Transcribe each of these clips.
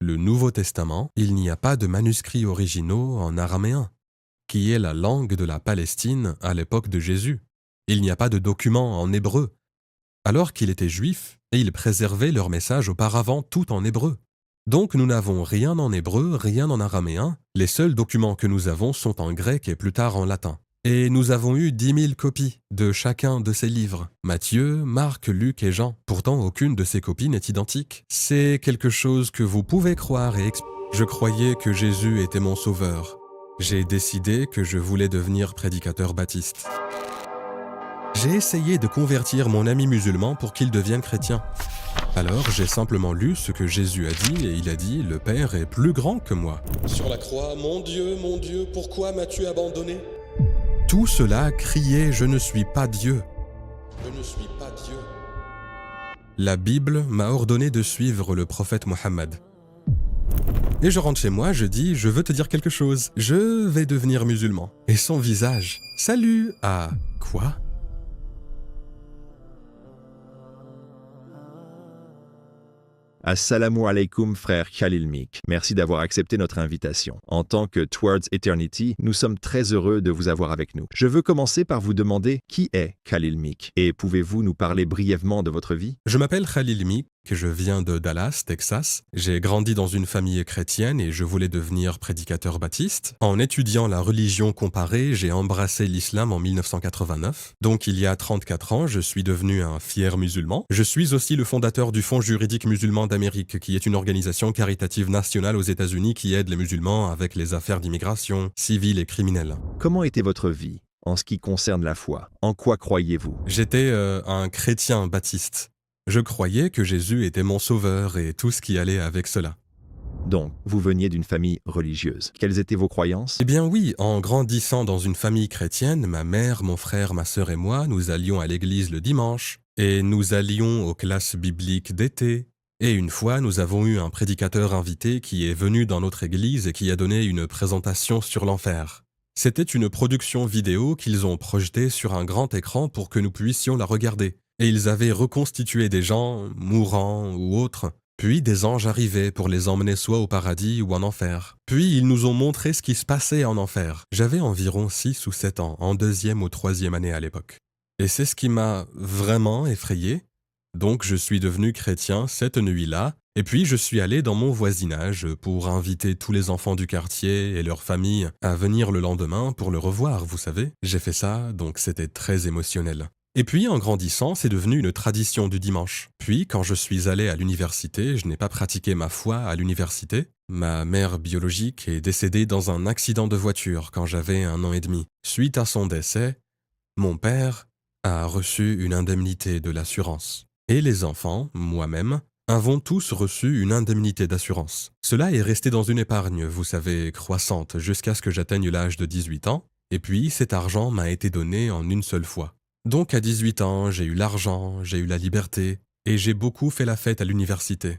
le Nouveau Testament, il n'y a pas de manuscrits originaux en araméen, qui est la langue de la Palestine à l'époque de Jésus. Il n'y a pas de documents en hébreu, alors qu'il était juif et il préservait leur message auparavant tout en hébreu. Donc nous n'avons rien en hébreu, rien en araméen, les seuls documents que nous avons sont en grec et plus tard en latin. Et nous avons eu 10 000 copies de chacun de ces livres. Matthieu, Marc, Luc et Jean. Pourtant, aucune de ces copies n'est identique. C'est quelque chose que vous pouvez croire et Je croyais que Jésus était mon sauveur. J'ai décidé que je voulais devenir prédicateur baptiste. J'ai essayé de convertir mon ami musulman pour qu'il devienne chrétien. Alors j'ai simplement lu ce que Jésus a dit et il a dit « Le Père est plus grand que moi ». Sur la croix, « Mon Dieu, pourquoi m'as-tu abandonné ?» Tout cela criait « Je ne suis pas Dieu ». Je ne suis pas Dieu. La Bible m'a ordonné de suivre le prophète Mohammed. Et je rentre chez moi, je dis « Je veux te dire quelque chose. Je vais devenir musulman. » Et son visage « Salut !» Ah, quoi ? Assalamu alaikum frère Khalil Meek. Merci d'avoir accepté notre invitation. En tant que Towards Eternity, nous sommes très heureux de vous avoir avec nous. Je veux commencer par vous demander qui est Khalil Meek et pouvez-vous nous parler brièvement de votre vie? Je m'appelle Khalil Meek, je viens de Dallas, Texas. J'ai grandi dans une famille chrétienne et je voulais devenir prédicateur baptiste. En étudiant la religion comparée, j'ai embrassé l'islam en 1989. Donc il y a 34 ans, je suis devenu un fier musulman. Je suis aussi le fondateur du Fonds juridique musulman d'Amérique, qui est une organisation caritative nationale aux États-Unis qui aide les musulmans avec les affaires d'immigration, civiles et criminelles. Comment était votre vie en ce qui concerne la foi? En quoi croyez-vous? J'étais un chrétien baptiste. Je croyais que Jésus était mon sauveur et tout ce qui allait avec cela. Donc, vous veniez d'une famille religieuse. Quelles étaient vos croyances? Eh bien oui, en grandissant dans une famille chrétienne, ma mère, mon frère, ma sœur et moi, nous allions à l'église le dimanche et nous allions aux classes bibliques d'été. Et une fois, nous avons eu un prédicateur invité qui est venu dans notre église et qui a donné une présentation sur l'enfer. C'était une production vidéo qu'ils ont projetée sur un grand écran pour que nous puissions la regarder. Et ils avaient reconstitué des gens, mourants ou autres, puis des anges arrivaient pour les emmener soit au paradis ou en enfer. Puis ils nous ont montré ce qui se passait en enfer. J'avais environ 6 ou 7 ans, en 2e ou 3e année à l'époque. Et c'est ce qui m'a vraiment effrayé. Donc je suis devenu chrétien cette nuit-là, et puis je suis allé dans mon voisinage pour inviter tous les enfants du quartier et leurs familles à venir le lendemain pour le revoir, vous savez. J'ai fait ça, donc c'était très émotionnel. Et puis, en grandissant, c'est devenu une tradition du dimanche. Puis, quand je suis allé à l'université, je n'ai pas pratiqué ma foi à l'université. Ma mère biologique est décédée dans un accident de voiture quand j'avais 1 an et demi. Suite à son décès, mon père a reçu une indemnité de l'assurance. Et les enfants, moi-même, avons tous reçu une indemnité d'assurance. Cela est resté dans une épargne, vous savez, croissante, jusqu'à ce que j'atteigne l'âge de 18 ans. Et puis, cet argent m'a été donné en une seule fois. Donc à 18 ans, j'ai eu l'argent, j'ai eu la liberté, et j'ai beaucoup fait la fête à l'université.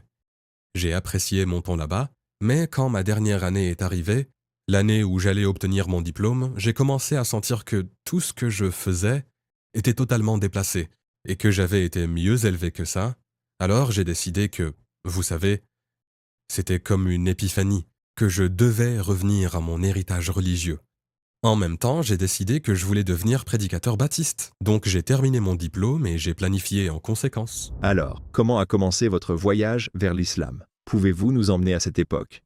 J'ai apprécié mon temps là-bas, mais quand ma dernière année est arrivée, l'année où j'allais obtenir mon diplôme, j'ai commencé à sentir que tout ce que je faisais était totalement déplacé, et que j'avais été mieux élevé que ça. Alors j'ai décidé que, vous savez, c'était comme une épiphanie, que je devais revenir à mon héritage religieux. En même temps, j'ai décidé que je voulais devenir prédicateur baptiste. Donc j'ai terminé mon diplôme et j'ai planifié en conséquence. Alors, comment a commencé votre voyage vers l'islam? Pouvez-vous nous emmener à cette époque?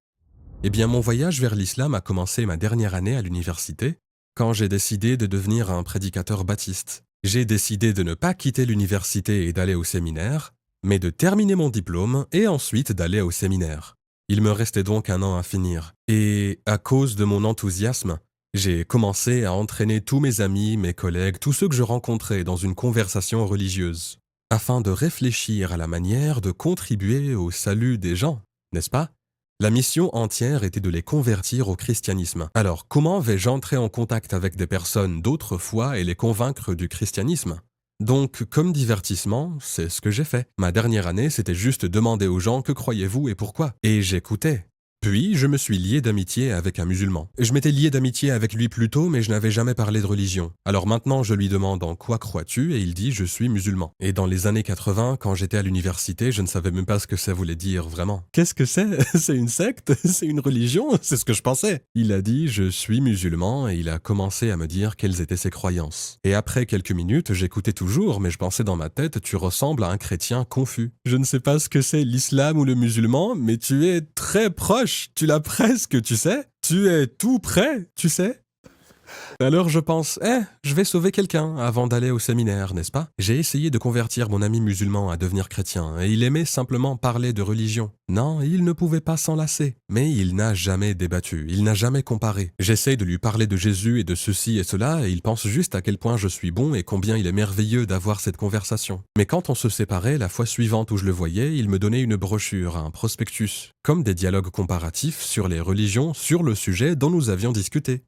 Eh bien, mon voyage vers l'islam a commencé ma dernière année à l'université, quand j'ai décidé de devenir un prédicateur baptiste. J'ai décidé de ne pas quitter l'université et d'aller au séminaire, mais de terminer mon diplôme et ensuite d'aller au séminaire. Il me restait donc 1 an à finir. Et à cause de mon enthousiasme, j'ai commencé à entraîner tous mes amis, mes collègues, tous ceux que je rencontrais dans une conversation religieuse, afin de réfléchir à la manière de contribuer au salut des gens, n'est-ce pas? La mission entière était de les convertir au christianisme. Alors, comment vais-je entrer en contact avec des personnes d'autre foi et les convaincre du christianisme? Donc, comme divertissement, c'est ce que j'ai fait. Ma dernière année, c'était juste demander aux gens que croyez-vous et pourquoi. Et j'écoutais. Puis, je me suis lié d'amitié avec un musulman. Je m'étais lié d'amitié avec lui plus tôt, mais je n'avais jamais parlé de religion. Alors maintenant, je lui demande en quoi crois-tu et il dit je suis musulman. Et dans les années 80, quand j'étais à l'université, je ne savais même pas ce que ça voulait dire vraiment. Qu'est-ce que c'est? C'est une secte? C'est une religion? C'est ce que je pensais. Il a dit je suis musulman et il a commencé à me dire quelles étaient ses croyances. Et après quelques minutes, j'écoutais toujours, mais je pensais dans ma tête tu ressembles à un chrétien confus. Je ne sais pas ce que c'est l'islam ou le musulman, mais tu es très proche. Tu l'as presque, tu sais. Tu es tout près, tu sais. Alors je pense, je vais sauver quelqu'un avant d'aller au séminaire, n'est-ce pas? J'ai essayé de convertir mon ami musulman à devenir chrétien, et il aimait simplement parler de religion. Non, il ne pouvait pas s'en lasser. Mais il n'a jamais débattu, il n'a jamais comparé. J'essaye de lui parler de Jésus et de ceci et cela, et il pense juste à quel point je suis bon et combien il est merveilleux d'avoir cette conversation. Mais quand on se séparait, la fois suivante où je le voyais, il me donnait une brochure, un prospectus, comme des dialogues comparatifs sur les religions, sur le sujet dont nous avions discuté.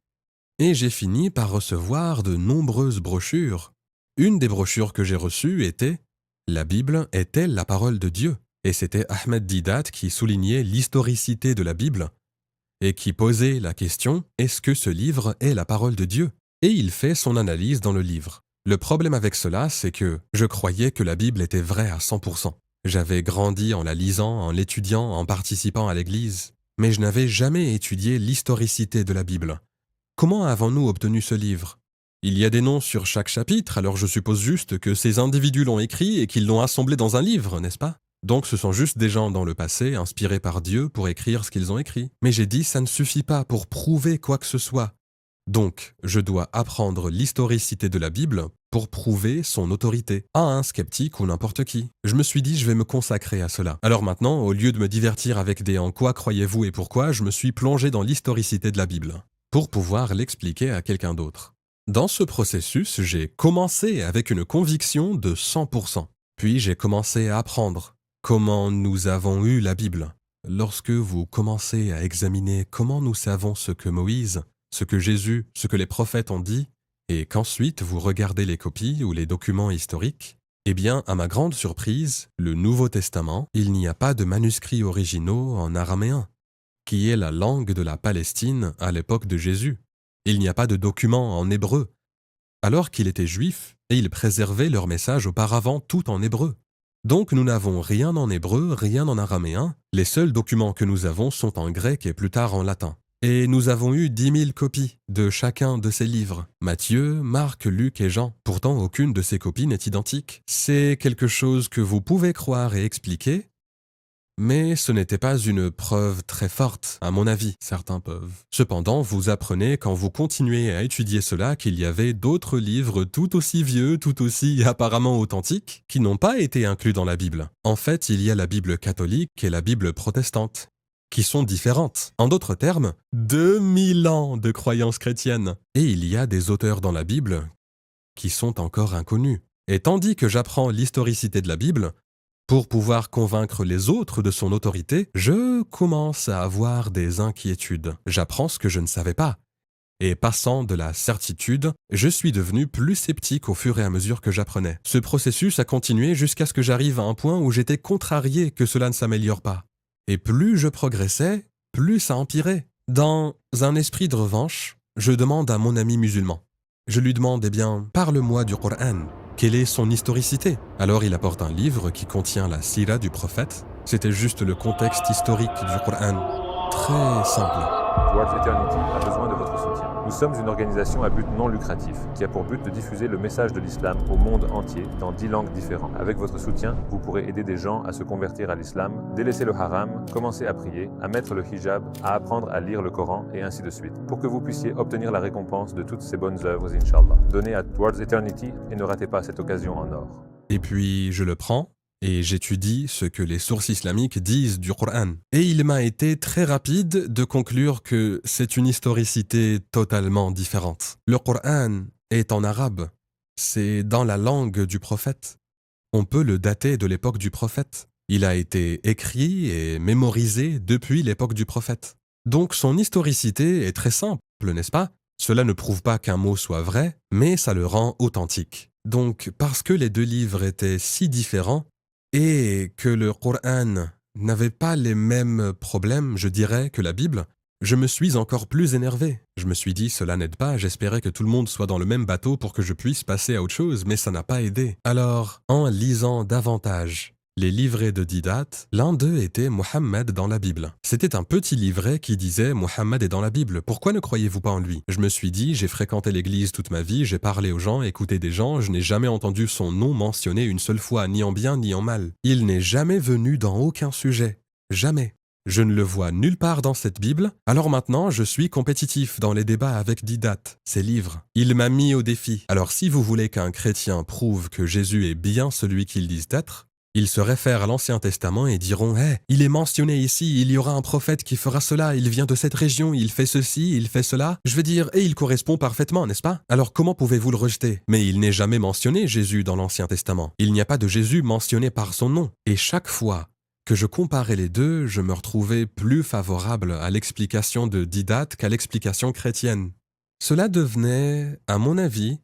Et j'ai fini par recevoir de nombreuses brochures. Une des brochures que j'ai reçues était « La Bible est-elle la parole de Dieu ?» Et c'était Ahmed Didat qui soulignait l'historicité de la Bible et qui posait la question « Est-ce que ce livre est la parole de Dieu ?» Et il fait son analyse dans le livre. Le problème avec cela, c'est que je croyais que la Bible était vraie à 100%. J'avais grandi en la lisant, en l'étudiant, en participant à l'église, mais je n'avais jamais étudié l'historicité de la Bible. Comment avons-nous obtenu ce livre? Il y a des noms sur chaque chapitre, alors je suppose juste que ces individus l'ont écrit et qu'ils l'ont assemblé dans un livre, n'est-ce pas? Donc ce sont juste des gens dans le passé, inspirés par Dieu pour écrire ce qu'ils ont écrit. Mais j'ai dit, ça ne suffit pas pour prouver quoi que ce soit. Donc, je dois apprendre l'historicité de la Bible pour prouver son autorité à un sceptique ou n'importe qui. Je me suis dit, je vais me consacrer à cela. Alors maintenant, au lieu de me divertir avec des « en quoi croyez-vous et pourquoi », je me suis plongé dans l'historicité de la Bible pour pouvoir l'expliquer à quelqu'un d'autre. Dans ce processus, j'ai commencé avec une conviction de 100%. Puis j'ai commencé à apprendre comment nous avons eu la Bible. Lorsque vous commencez à examiner comment nous savons ce que Moïse, ce que Jésus, ce que les prophètes ont dit, et qu'ensuite vous regardez les copies ou les documents historiques, eh bien, à ma grande surprise, le Nouveau Testament, il n'y a pas de manuscrits originaux en araméen, qui est la langue de la Palestine à l'époque de Jésus. Il n'y a pas de documents en hébreu, alors qu'il était juif et il préservait leur message auparavant tout en hébreu. Donc nous n'avons rien en hébreu, rien en araméen, les seuls documents que nous avons sont en grec et plus tard en latin. Et nous avons eu 10 000 copies de chacun de ces livres. Matthieu, Marc, Luc et Jean. Pourtant, aucune de ces copies n'est identique. C'est quelque chose que vous pouvez croire et expliquer, mais ce n'était pas une preuve très forte, à mon avis, certains peuvent. Cependant, vous apprenez quand vous continuez à étudier cela qu'il y avait d'autres livres tout aussi vieux, tout aussi apparemment authentiques, qui n'ont pas été inclus dans la Bible. En fait, il y a la Bible catholique et la Bible protestante, qui sont différentes. En d'autres termes, 2000 ans de croyances chrétiennes. Et il y a des auteurs dans la Bible qui sont encore inconnus. Et tandis que j'apprends l'historicité de la Bible, pour pouvoir convaincre les autres de son autorité, je commence à avoir des inquiétudes. J'apprends ce que je ne savais pas. Et passant de la certitude, je suis devenu plus sceptique au fur et à mesure que j'apprenais. Ce processus a continué jusqu'à ce que j'arrive à un point où j'étais contrarié que cela ne s'améliore pas. Et plus je progressais, plus ça empirait. Dans un esprit de revanche, je demande à mon ami musulman. Je lui demande, parle-moi du Coran. Quelle est son historicité? Alors il apporte un livre qui contient la sira du prophète. C'était juste le contexte historique du Coran. Très simple. Towards Eternity a besoin de votre soutien. Nous sommes une organisation à but non lucratif qui a pour but de diffuser le message de l'islam au monde entier dans 10 langues différentes. Avec votre soutien, vous pourrez aider des gens à se convertir à l'islam, délaisser le haram, commencer à prier, à mettre le hijab, à apprendre à lire le Coran et ainsi de suite, pour que vous puissiez obtenir la récompense de toutes ces bonnes œuvres, Inch'Allah. Donnez à Towards Eternity et ne ratez pas cette occasion en or. Et puis je le prends et j'étudie ce que les sources islamiques disent du Coran. Et il m'a été très rapide de conclure que c'est une historicité totalement différente. Le Coran est en arabe. C'est dans la langue du prophète. On peut le dater de l'époque du prophète. Il a été écrit et mémorisé depuis l'époque du prophète. Donc son historicité est très simple, n'est-ce pas? Cela ne prouve pas qu'un mot soit vrai, mais ça le rend authentique. Donc parce que les deux livres étaient si différents, et que le Coran n'avait pas les mêmes problèmes, je dirais, que la Bible, je me suis encore plus énervé. Je me suis dit, cela n'aide pas, j'espérais que tout le monde soit dans le même bateau pour que je puisse passer à autre chose, mais ça n'a pas aidé. Alors, en lisant davantage les livrets de Didat, l'un d'eux était Mohammed dans la Bible. C'était un petit livret qui disait « Mohammed est dans la Bible, pourquoi ne croyez-vous pas en lui ?» Je me suis dit, j'ai fréquenté l'église toute ma vie, j'ai parlé aux gens, écouté des gens, je n'ai jamais entendu son nom mentionné une seule fois, ni en bien ni en mal. Il n'est jamais venu dans aucun sujet. Jamais. Je ne le vois nulle part dans cette Bible, alors maintenant je suis compétitif dans les débats avec Didat, ses livres. Il m'a mis au défi. Alors si vous voulez qu'un chrétien prouve que Jésus est bien celui qu'ils disent être, ils se réfèrent à l'Ancien Testament et diront « Hey, il est mentionné ici, il y aura un prophète qui fera cela, il vient de cette région, il fait ceci, il fait cela. » Je veux dire, et il correspond parfaitement, n'est-ce pas? Alors comment pouvez-vous le rejeter? Mais il n'est jamais mentionné Jésus dans l'Ancien Testament. Il n'y a pas de Jésus mentionné par son nom. Et chaque fois que je comparais les deux, je me retrouvais plus favorable à l'explication de Didat qu'à l'explication chrétienne. Cela devenait, à mon avis,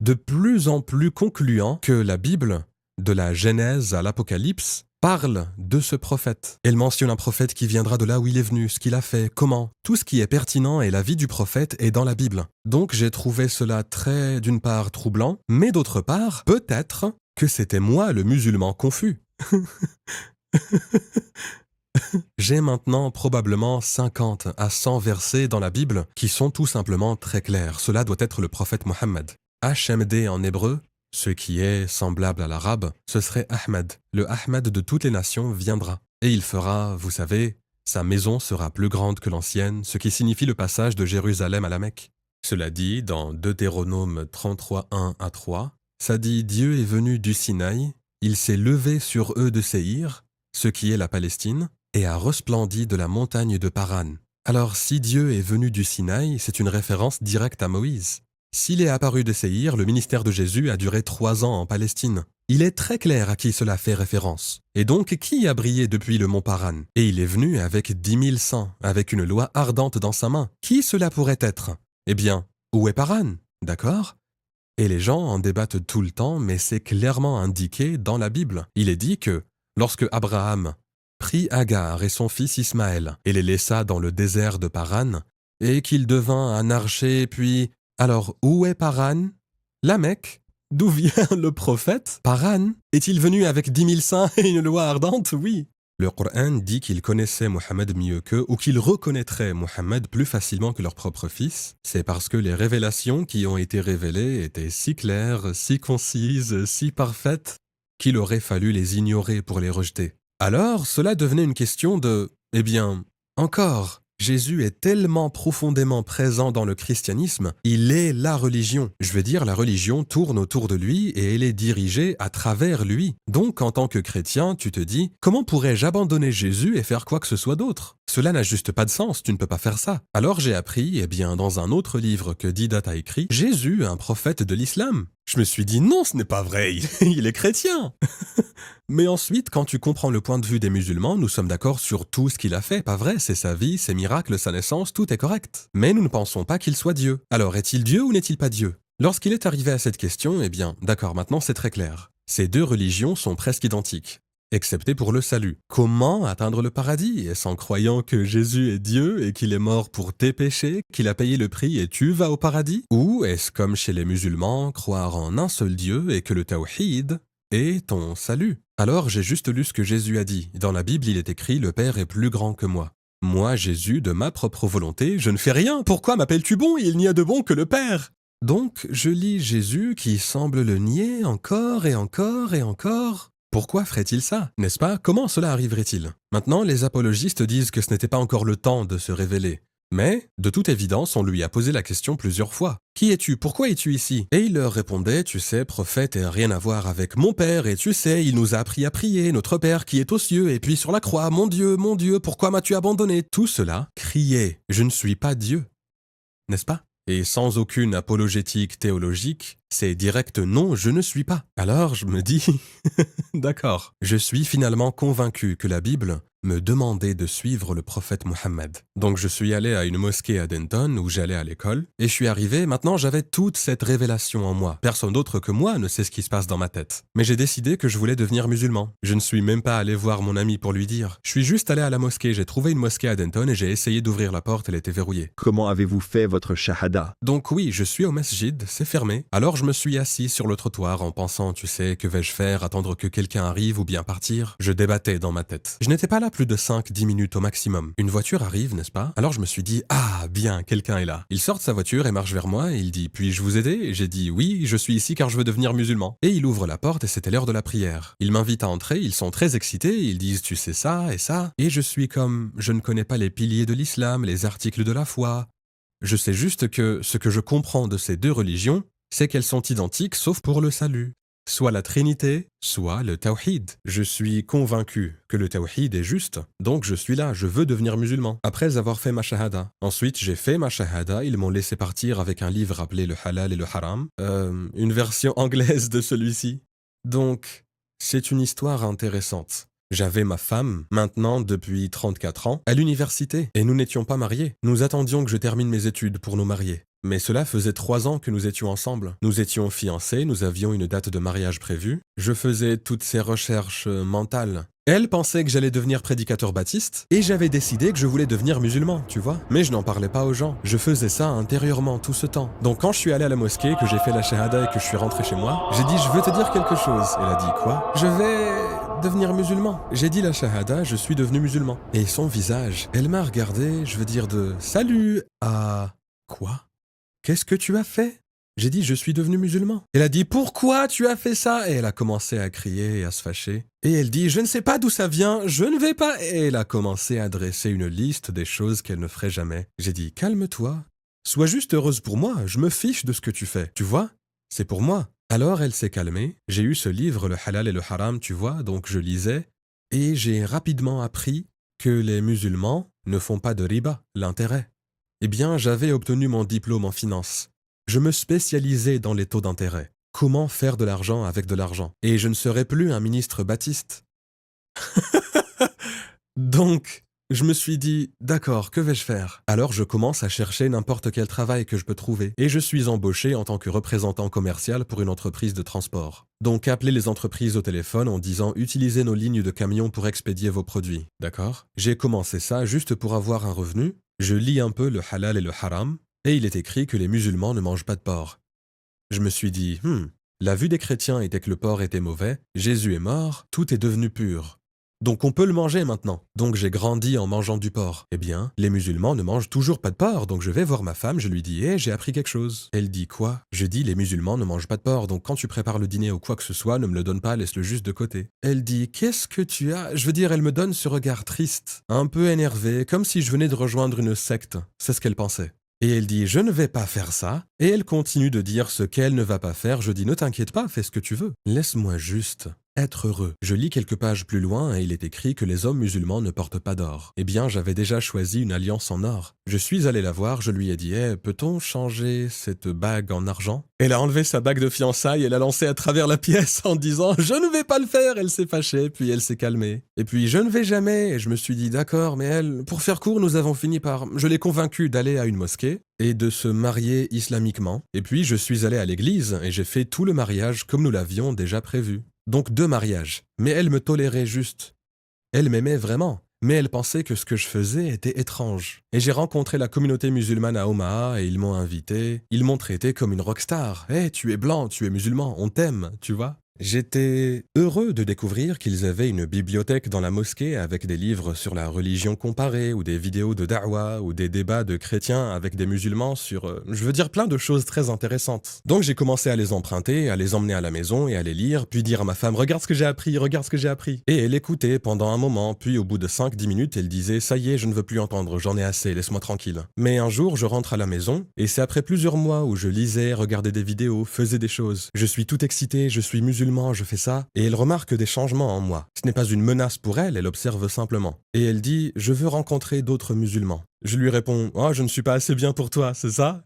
de plus en plus concluant que la Bible, de la Genèse à l'Apocalypse, parle de ce prophète. Elle mentionne un prophète qui viendra de là où il est venu, ce qu'il a fait, comment. Tout ce qui est pertinent et la vie du prophète est dans la Bible. Donc j'ai trouvé cela très, d'une part, troublant, mais d'autre part, peut-être que c'était moi le musulman confus. J'ai maintenant probablement 50 à 100 versets dans la Bible qui sont tout simplement très clairs. Cela doit être le prophète Mohammed. HMD en hébreu, ce qui est semblable à l'arabe, ce serait Ahmed. Le Ahmed de toutes les nations viendra. Et il fera, vous savez, sa maison sera plus grande que l'ancienne, ce qui signifie le passage de Jérusalem à la Mecque. Cela dit, dans Deutéronome 33, 1 à 3, ça dit « Dieu est venu du Sinaï, il s'est levé sur eux de Séhir, ce qui est la Palestine, et a resplendi de la montagne de Paran. » Alors si Dieu est venu du Sinaï, c'est une référence directe à Moïse. S'il est apparu de Séhir, le ministère de Jésus a duré 3 ans en Palestine. Il est très clair à qui cela fait référence. Et donc, qui a brillé depuis le mont Paran? Et il est venu avec 10 000 saints, avec une loi ardente dans sa main. Qui cela pourrait être? Eh bien, où est Paran? D'accord? Et les gens en débattent tout le temps, mais c'est clairement indiqué dans la Bible. Il est dit que, lorsque Abraham prit Agar et son fils Ismaël et les laissa dans le désert de Paran, et qu'il devint un archer, puis... Alors, où est Paran? La Mecque. D'où vient le prophète? Paran. Est-il venu avec 10 000 saints et une loi ardente? Oui. Le Coran dit qu'il connaissait Mohammed mieux qu'eux ou qu'il reconnaîtrait Mohammed plus facilement que leur propre fils. C'est parce que les révélations qui ont été révélées étaient si claires, si concises, si parfaites, qu'il aurait fallu les ignorer pour les rejeter. Alors, cela devenait une question de... Eh bien, encore... Jésus est tellement profondément présent dans le christianisme, il est la religion. Je veux dire, la religion tourne autour de lui et elle est dirigée à travers lui. Donc, en tant que chrétien, tu te dis, comment pourrais-je abandonner Jésus et faire quoi que ce soit d'autre? Cela n'a juste pas de sens, tu ne peux pas faire ça. Alors j'ai appris, eh bien, dans un autre livre que Didat a écrit, Jésus, un prophète de l'islam. Je me suis dit, non, ce n'est pas vrai, il est chrétien. Mais ensuite, quand tu comprends le point de vue des musulmans, nous sommes d'accord sur tout ce qu'il a fait, pas vrai? C'est sa vie, ses miracles, sa naissance, tout est correct. Mais nous ne pensons pas qu'il soit Dieu. Alors, est-il Dieu ou n'est-il pas Dieu? Lorsqu'il est arrivé à cette question, eh bien, d'accord, maintenant c'est très clair. Ces deux religions sont presque identiques, excepté pour le salut. Comment atteindre le paradis? Est-ce en croyant que Jésus est Dieu et qu'il est mort pour tes péchés, qu'il a payé le prix et tu vas au paradis? Ou est-ce comme chez les musulmans, croire en un seul Dieu et que le tawhid est ton salut? Alors j'ai juste lu ce que Jésus a dit. Dans la Bible, il est écrit « Le Père est plus grand que moi ». Moi, Jésus, de ma propre volonté, je ne fais rien. Pourquoi m'appelles-tu bon? Il n'y a de bon que le Père. Donc, je lis Jésus qui semble le nier encore et encore et encore. Pourquoi ferait-il ça? N'est-ce pas? Comment cela arriverait-il? Maintenant, les apologistes disent que ce n'était pas encore le temps de se révéler. Mais, de toute évidence, on lui a posé la question plusieurs fois. « Qui es-tu? Pourquoi es-tu ici ?» Et il leur répondait « Tu sais, prophète n'a rien à voir avec mon Père, et tu sais, il nous a appris à prier, notre Père qui est aux cieux, et puis sur la croix, mon Dieu, pourquoi m'as-tu abandonné ?» Tout cela criait « Je ne suis pas Dieu. » N'est-ce pas? Et sans aucune apologétique théologique, C'est direct non, je ne suis pas. Alors je me dis, d'accord, je suis finalement convaincu que la Bible me demandait de suivre le prophète Mohammed. Donc je suis allé à une mosquée à Denton où j'allais à l'école et je suis arrivé, maintenant j'avais toute cette révélation en moi. Personne d'autre que moi ne sait ce qui se passe dans ma tête. Mais j'ai décidé que je voulais devenir musulman. Je ne suis même pas allé voir mon ami pour lui dire. Je suis juste allé à la mosquée, j'ai trouvé une mosquée à Denton et j'ai essayé d'ouvrir la porte, elle était verrouillée. Comment avez-vous fait votre shahada? Donc oui, je suis au masjid, c'est fermé. Alors je me suis assis sur le trottoir en pensant, tu sais, que vais-je faire, attendre que quelqu'un arrive ou bien partir? Je débattais dans ma tête. Je n'étais pas là plus de 5-10 minutes au maximum. Une voiture arrive, n'est-ce pas? Alors je me suis dit, ah bien, quelqu'un est là. Il sort de sa voiture et marche vers moi et il dit, puis-je vous aider? Et j'ai dit, oui, je suis ici car je veux devenir musulman. Et il ouvre la porte et c'était l'heure de la prière. Il m'invite à entrer, ils sont très excités, ils disent, tu sais ça et ça. Et je suis comme, je ne connais pas les piliers de l'islam, les articles de la foi. Je sais juste que ce que je comprends de ces deux religions, c'est qu'elles sont identiques sauf pour le salut. Soit la Trinité, soit le Tawhid. Je suis convaincu que le Tawhid est juste, donc je suis là, je veux devenir musulman. Après avoir fait ma shahada. Ensuite, j'ai fait ma shahada, ils m'ont laissé partir avec un livre appelé Le Halal et le Haram, une version anglaise de celui-ci. Donc, c'est une histoire intéressante. J'avais ma femme, maintenant depuis 34 ans, à l'université, et nous n'étions pas mariés. Nous attendions que je termine mes études pour nous marier. Mais cela faisait 3 ans que nous étions ensemble. Nous étions fiancés, nous avions une date de mariage prévue. Je faisais toutes ces recherches mentales. Elle pensait que j'allais devenir prédicateur baptiste, et j'avais décidé que je voulais devenir musulman, tu vois. Mais je n'en parlais pas aux gens. Je faisais ça intérieurement tout ce temps. Donc quand je suis allé à la mosquée, que j'ai fait la shahada et que je suis rentré chez moi, j'ai dit je veux te dire quelque chose. Elle a dit quoi? Je vais devenir musulman. J'ai dit la shahada, je suis devenu musulman. Et son visage, elle m'a regardé, je veux dire de salut à quoi? Qu'est-ce que tu as fait? J'ai dit, je suis devenu musulman. Elle a dit, pourquoi tu as fait ça? Et elle a commencé à crier et à se fâcher. Et elle dit, je ne sais pas d'où ça vient, je ne vais pas. Et elle a commencé à dresser une liste des choses qu'elle ne ferait jamais. J'ai dit, calme-toi. Sois juste heureuse pour moi, je me fiche de ce que tu fais. Tu vois? C'est pour moi. Alors elle s'est calmée. J'ai eu ce livre, Le Halal et le Haram, tu vois, donc je lisais. Et j'ai rapidement appris que les musulmans ne font pas de riba, l'intérêt. Eh bien, j'avais obtenu mon diplôme en finance. Je me spécialisais dans les taux d'intérêt. Comment faire de l'argent avec de l'argent? Et je ne serais plus un ministre baptiste. Donc, je me suis dit, d'accord, que vais-je faire? Alors je commence à chercher n'importe quel travail que je peux trouver. Et je suis embauché en tant que représentant commercial pour une entreprise de transport. Donc appelez les entreprises au téléphone en disant utilisez nos lignes de camions pour expédier vos produits. D'accord? J'ai commencé ça juste pour avoir un revenu. Je lis un peu le halal et le haram, et il est écrit que les musulmans ne mangent pas de porc. Je me suis dit, la vue des chrétiens était que le porc était mauvais, Jésus est mort, tout est devenu pur. Donc on peut le manger maintenant. Donc j'ai grandi en mangeant du porc. Eh bien, les musulmans ne mangent toujours pas de porc, donc je vais voir ma femme, je lui dis « j'ai appris quelque chose ». Elle dit « Quoi ?» Je dis « Les musulmans ne mangent pas de porc, donc quand tu prépares le dîner ou quoi que ce soit, ne me le donne pas, laisse-le juste de côté. » Elle dit « Qu'est-ce que tu as ?» Je veux dire, elle me donne ce regard triste, un peu énervé, comme si je venais de rejoindre une secte. C'est ce qu'elle pensait. Et elle dit « Je ne vais pas faire ça ». Et elle continue de dire ce qu'elle ne va pas faire. Je dis « Ne t'inquiète pas, fais ce que tu veux. Laisse-moi juste être heureux ». Je lis quelques pages plus loin et il est écrit que les hommes musulmans ne portent pas d'or. Eh bien, j'avais déjà choisi une alliance en or. Je suis allé la voir, je lui ai dit « peut-on changer cette bague en argent ?» Elle a enlevé sa bague de fiançailles et l'a lancée à travers la pièce en disant « Je ne vais pas le faire !» Elle s'est fâchée, puis elle s'est calmée. Et puis « Je ne vais jamais !» Et je me suis dit « D'accord, mais elle… » Pour faire court, nous avons fini par… Je l'ai convaincue d'aller à une mosquée et de se marier islamiquement. Et puis, je suis allé à l'église et j'ai fait tout le mariage comme nous l'avions déjà prévu. Donc 2 mariages. Mais elle me tolérait juste. Elle m'aimait vraiment. Mais elle pensait que ce que je faisais était étrange. Et j'ai rencontré la communauté musulmane à Omaha et ils m'ont invité. Ils m'ont traité comme une rockstar. « tu es blanc, tu es musulman, on t'aime, tu vois ?» J'étais heureux de découvrir qu'ils avaient une bibliothèque dans la mosquée avec des livres sur la religion comparée ou des vidéos de da'wa ou des débats de chrétiens avec des musulmans sur, je veux dire, plein de choses très intéressantes. Donc j'ai commencé à les emprunter, à les emmener à la maison et à les lire, puis dire à ma femme « Regarde ce que j'ai appris, regarde ce que j'ai appris ». Et elle écoutait pendant un moment, puis au bout de 5-10 minutes, elle disait « Ça y est, je ne veux plus entendre, j'en ai assez, laisse-moi tranquille ». Mais un jour, je rentre à la maison et c'est après plusieurs mois où je lisais, regardais des vidéos, faisais des choses. Je suis tout excité, je suis musulman, je fais ça, et elle remarque des changements en moi. Ce n'est pas une menace pour elle, elle observe simplement. Et elle dit, je veux rencontrer d'autres musulmans. Je lui réponds, oh, je ne suis pas assez bien pour toi, c'est ça?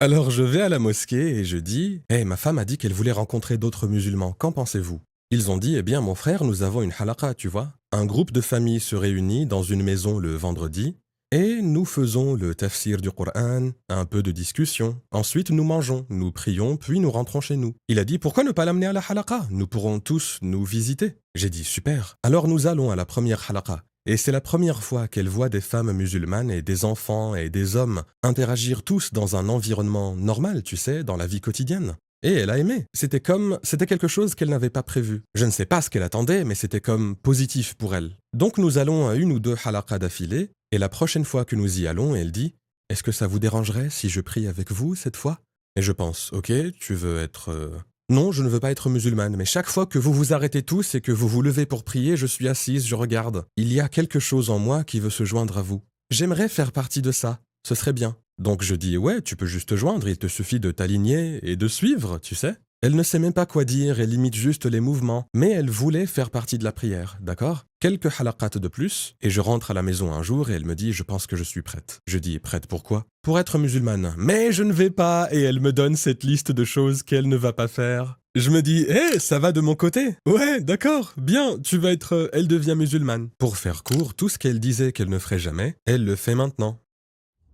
Alors je vais à la mosquée et je dis « ma femme a dit qu'elle voulait rencontrer d'autres musulmans, qu'en pensez-vous ?» Ils ont dit « Eh bien, mon frère, nous avons une halaqa, tu vois. Un groupe de familles se réunit dans une maison le vendredi et nous faisons le tafsir du Coran, un peu de discussion. Ensuite, nous mangeons, nous prions, puis nous rentrons chez nous. » Il a dit « Pourquoi ne pas l'amener à la halaqa? Nous pourrons tous nous visiter. » J'ai dit « Super. » Alors nous allons à la première halaqa. Et c'est la première fois qu'elle voit des femmes musulmanes et des enfants et des hommes interagir tous dans un environnement normal, tu sais, dans la vie quotidienne. Et elle a aimé. C'était quelque chose qu'elle n'avait pas prévu. Je ne sais pas ce qu'elle attendait, mais c'était comme positif pour elle. Donc nous allons à une ou deux halaqas d'affilée, et la prochaine fois que nous y allons, elle dit « Est-ce que ça vous dérangerait si je prie avec vous cette fois ?» Et je pense « Ok, tu veux être... Non, je ne veux pas être musulmane, mais chaque fois que vous vous arrêtez tous et que vous vous levez pour prier, je suis assise, je regarde. Il y a quelque chose en moi qui veut se joindre à vous. J'aimerais faire partie de ça. Ce serait bien. » Donc je dis « Ouais, tu peux juste te joindre, il te suffit de t'aligner et de suivre, tu sais. » Elle ne sait même pas quoi dire, elle imite juste les mouvements, mais elle voulait faire partie de la prière, d'accord? Quelques halaqat de plus, et je rentre à la maison un jour et elle me dit « Je pense que je suis prête. » Je dis « Prête pourquoi ?»« Pour être musulmane. » « Mais je ne vais pas !» Et elle me donne cette liste de choses qu'elle ne va pas faire. Je me dis « ça va de mon côté. Ouais, d'accord, bien, tu vas être... » Elle devient musulmane. Pour faire court, tout ce qu'elle disait qu'elle ne ferait jamais, elle le fait maintenant.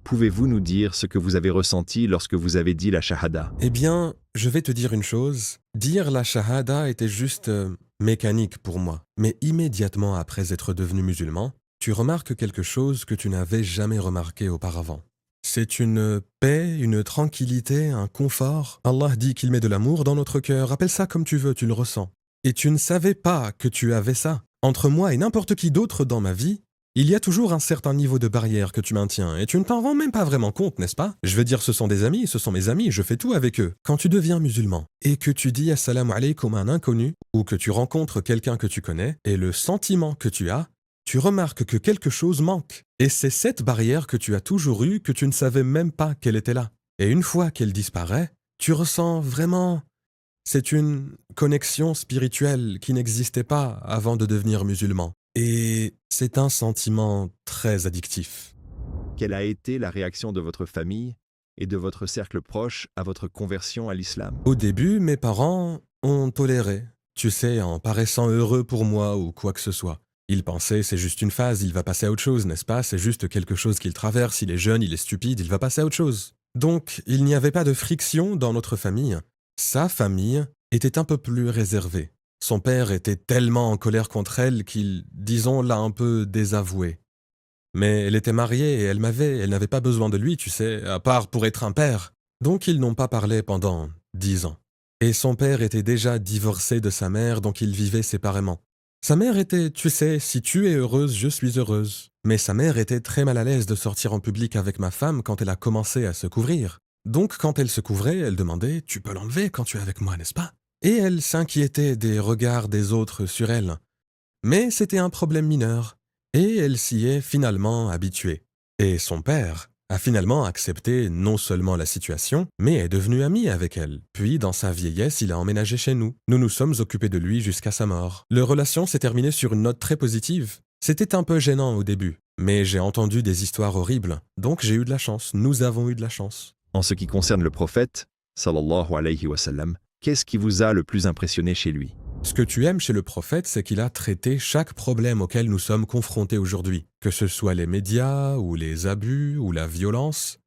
Pouvez-vous nous dire ce que vous avez ressenti lorsque vous avez dit la shahada? Eh bien, je vais te dire une chose. Dire la shahada était juste mécanique pour moi. Mais immédiatement après être devenu musulman, tu remarques quelque chose que tu n'avais jamais remarqué auparavant. C'est une paix, une tranquillité, un confort. Allah dit qu'il met de l'amour dans notre cœur. Appelle ça comme tu veux, tu le ressens. Et tu ne savais pas que tu avais ça. Entre moi et n'importe qui d'autre dans ma vie, il y a toujours un certain niveau de barrière que tu maintiens et tu ne t'en rends même pas vraiment compte, n'est-ce pas? Je veux dire, ce sont des amis, ce sont mes amis, je fais tout avec eux. Quand tu deviens musulman et que tu dis assalamu alaykum à un inconnu ou que tu rencontres quelqu'un que tu connais et le sentiment que tu as, tu remarques que quelque chose manque. Et c'est cette barrière que tu as toujours eue que tu ne savais même pas qu'elle était là. Et une fois qu'elle disparaît, tu ressens vraiment... C'est une connexion spirituelle qui n'existait pas avant de devenir musulman. Et c'est un sentiment très addictif. Quelle a été la réaction de votre famille et de votre cercle proche à votre conversion à l'islam? Au début, mes parents ont toléré, tu sais, en paraissant heureux pour moi ou quoi que ce soit. Ils pensaient c'est juste une phase, il va passer à autre chose, n'est-ce pas? C'est juste quelque chose qu'il traverse, il est jeune, il est stupide, il va passer à autre chose. Donc, il n'y avait pas de friction dans notre famille. Sa famille était un peu plus réservée. Son père était tellement en colère contre elle qu'il, disons, l'a un peu désavouée. Mais elle était mariée et elle n'avait pas besoin de lui, tu sais, à part pour être un père. Donc ils n'ont pas parlé pendant 10 ans. Et son père était déjà divorcé de sa mère, donc ils vivaient séparément. Sa mère était, tu sais, si tu es heureuse, je suis heureuse. Mais sa mère était très mal à l'aise de sortir en public avec ma femme quand elle a commencé à se couvrir. Donc quand elle se couvrait, elle demandait « Tu peux l'enlever quand tu es avec moi, n'est-ce pas ?» Et elle s'inquiétait des regards des autres sur elle. Mais c'était un problème mineur, et elle s'y est finalement habituée. Et son père a finalement accepté non seulement la situation, mais est devenu ami avec elle. Puis, dans sa vieillesse, il a emménagé chez nous. Nous nous sommes occupés de lui jusqu'à sa mort. Leur relation s'est terminée sur une note très positive. C'était un peu gênant au début, mais j'ai entendu des histoires horribles, donc j'ai eu de la chance. Nous avons eu de la chance. En ce qui concerne le prophète, sallallahu alayhi wa sallam, qu'est-ce qui vous a le plus impressionné chez lui? Ce que tu aimes chez le prophète, c'est qu'il a traité chaque problème auquel nous sommes confrontés aujourd'hui, que ce soit les médias, ou les abus, ou la violence,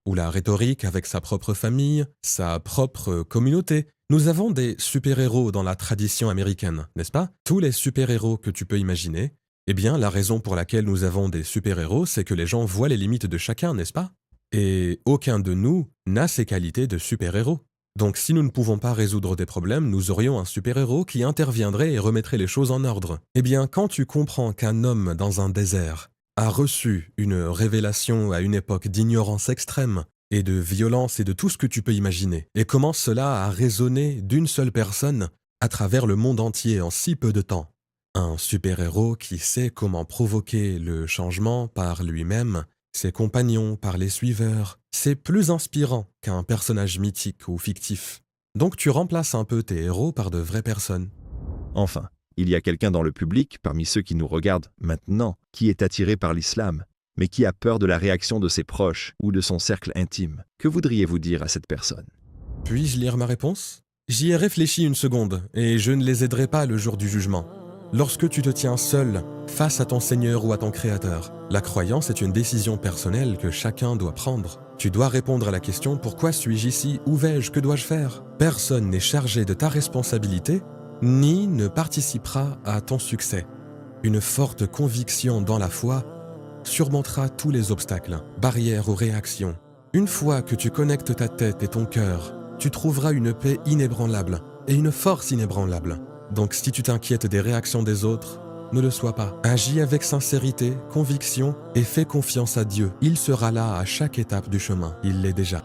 ou la rhétorique avec sa propre famille, sa propre communauté. Nous avons des super-héros dans la tradition américaine, n'est-ce pas? Tous les super-héros que tu peux imaginer. Eh bien, la raison pour laquelle nous avons des super-héros, c'est que les gens voient les limites de chacun, n'est-ce pas? Et aucun de nous n'a ces qualités de super-héros. Donc si nous ne pouvons pas résoudre des problèmes, nous aurions un super-héros qui interviendrait et remettrait les choses en ordre. Eh bien, quand tu comprends qu'un homme dans un désert a reçu une révélation à une époque d'ignorance extrême et de violence et de tout ce que tu peux imaginer, et comment cela a résonné d'une seule personne à travers le monde entier en si peu de temps, un super-héros qui sait comment provoquer le changement par lui-même, ses compagnons, par les suiveurs, c'est plus inspirant qu'un personnage mythique ou fictif. Donc tu remplaces un peu tes héros par de vraies personnes. Enfin, il y a quelqu'un dans le public, parmi ceux qui nous regardent maintenant, qui est attiré par l'islam, mais qui a peur de la réaction de ses proches ou de son cercle intime. Que voudriez-vous dire à cette personne? Puis-je lire ma réponse? J'y ai réfléchi une seconde, et je ne les aiderai pas le jour du jugement. Lorsque tu te tiens seul face à ton Seigneur ou à ton Créateur, la croyance est une décision personnelle que chacun doit prendre. Tu dois répondre à la question « Pourquoi suis-je ici? Où vais-je? Que dois-je faire ?» Personne n'est chargé de ta responsabilité, ni ne participera à ton succès. Une forte conviction dans la foi surmontera tous les obstacles, barrières ou réactions. Une fois que tu connectes ta tête et ton cœur, tu trouveras une paix inébranlable et une force inébranlable. Donc si tu t'inquiètes des réactions des autres, ne le sois pas. Agis avec sincérité, conviction et fais confiance à Dieu. Il sera là à chaque étape du chemin. Il l'est déjà.